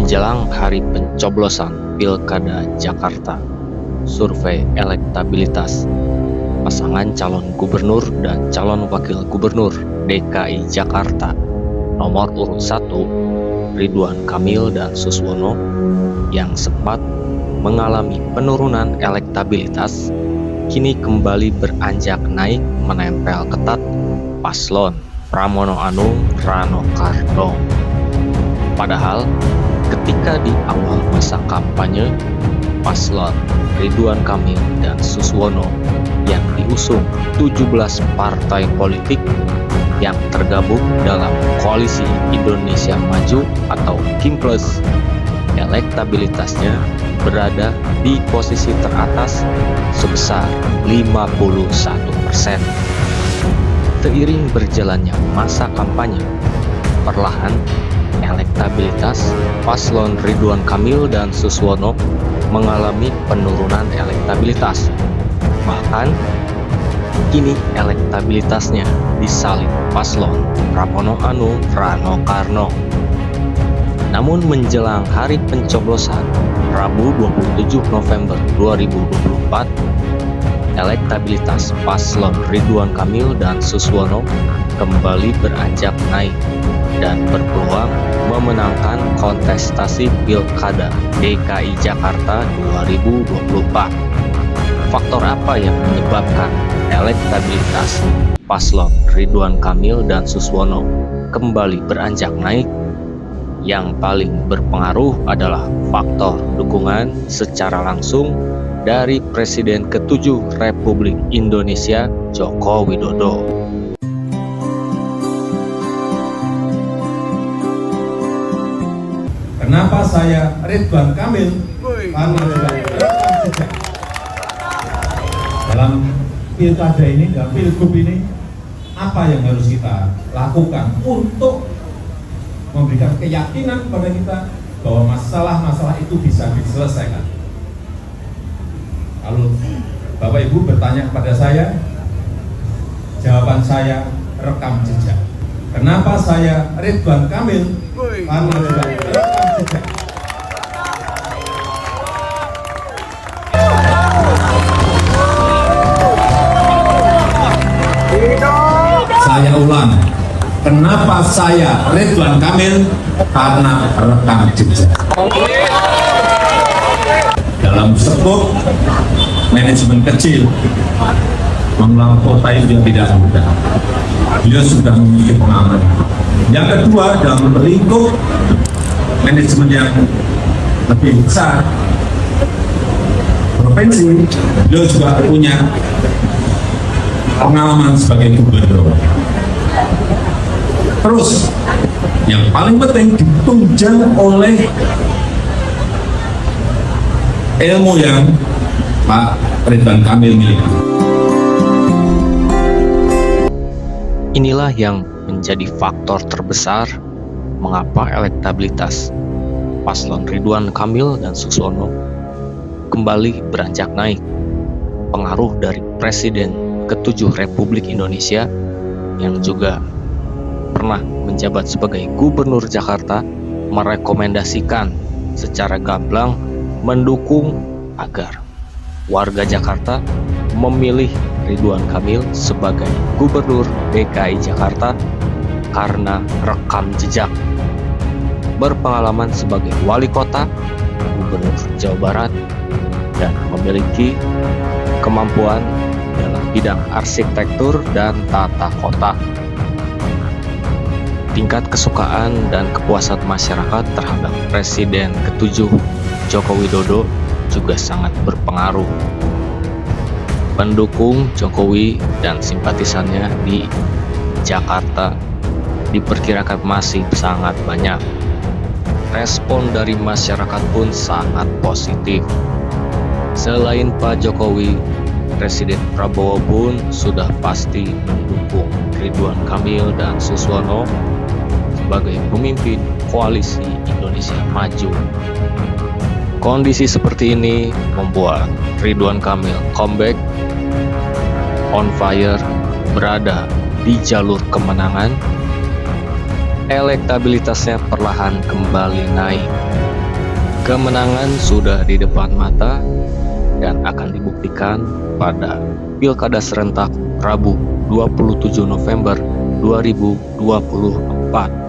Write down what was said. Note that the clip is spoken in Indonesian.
Menjelang hari pencoblosan Pilkada Jakarta, survei elektabilitas pasangan calon gubernur dan calon wakil gubernur DKI Jakarta nomor urut 1 Ridwan Kamil dan Suswono yang sempat mengalami penurunan elektabilitas kini kembali beranjak naik menempel ketat paslon Pramono Anung Rano Karno. Padahal ketika di awal masa kampanye, paslon Ridwan Kamil dan Suswono yang diusung 17 partai politik yang tergabung dalam Koalisi Indonesia Maju atau KIMPLES, elektabilitasnya berada di posisi teratas sebesar 51%. Seiring berjalannya masa kampanye, perlahan elektabilitas paslon Ridwan Kamil dan Suswono mengalami penurunan elektabilitas. Bahkan kini elektabilitasnya disalib paslon Pramono Anung Rano Karno. Namun menjelang hari pencoblosan Rabu 27 November 2024, elektabilitas paslon Ridwan Kamil dan Suswono kembali beranjak naik dan berpeluang memenangkan kontestasi Pilkada DKI Jakarta 2024. Faktor apa yang menyebabkan elektabilitas paslon Ridwan Kamil dan Suswono kembali beranjak naik? Yang paling berpengaruh adalah faktor dukungan secara langsung dari Presiden ke-7 Republik Indonesia Joko Widodo. Kenapa saya Ridwan Kamil? Karena sudah rekam jejak dalam pilkada ini, dalam pilgub ini, apa yang harus kita lakukan untuk memberikan keyakinan kepada kita bahwa masalah-masalah itu bisa diselesaikan. Kalau Bapak Ibu bertanya kepada saya, jawaban saya rekam jejak. Kenapa saya Ridwan Kamil? Karena sudah rekam jejak. Saya ulang, kenapa saya Ridwan Kamil? Karena rekam jejak. Dalam skop manajemen kecil, mengelola kota itu tidak mudah. Beliau sudah memiliki pengalaman. Yang kedua, dalam lingkup manajemen yang lebih besar, provinsi, beliau juga punya pengalaman sebagai gubernur. Terus, yang paling penting ditunjang oleh ilmu yang Pak Ridwan Kamil miliki. Inilah yang menjadi faktor terbesar mengapa elektabilitas paslon Ridwan Kamil dan Suswono kembali beranjak naik. Pengaruh dari Presiden ke-7 Republik Indonesia yang juga pernah menjabat sebagai Gubernur Jakarta merekomendasikan secara gamblang mendukung agar warga Jakarta memilih Ridwan Kamil sebagai Gubernur DKI Jakarta karena rekam jejak, berpengalaman sebagai Wali Kota, Gubernur Jawa Barat, dan memiliki kemampuan dalam bidang arsitektur dan tata kota. Tingkat kesukaan dan kepuasan masyarakat terhadap Presiden ke-7 Joko Widodo juga sangat berpengaruh. Pendukung Jokowi dan simpatisannya di Jakarta diperkirakan masih sangat banyak. Respon dari masyarakat pun sangat positif. Selain Pak Jokowi, Presiden Prabowo pun sudah pasti mendukung Ridwan Kamil dan Suswono sebagai pemimpin Koalisi Indonesia Maju. Kondisi seperti ini membuat Ridwan Kamil comeback on fire, berada di jalur kemenangan. Elektabilitasnya perlahan kembali naik Kemenangan sudah di depan mata dan akan dibuktikan pada Pilkada serentak Rabu 27 November 2024.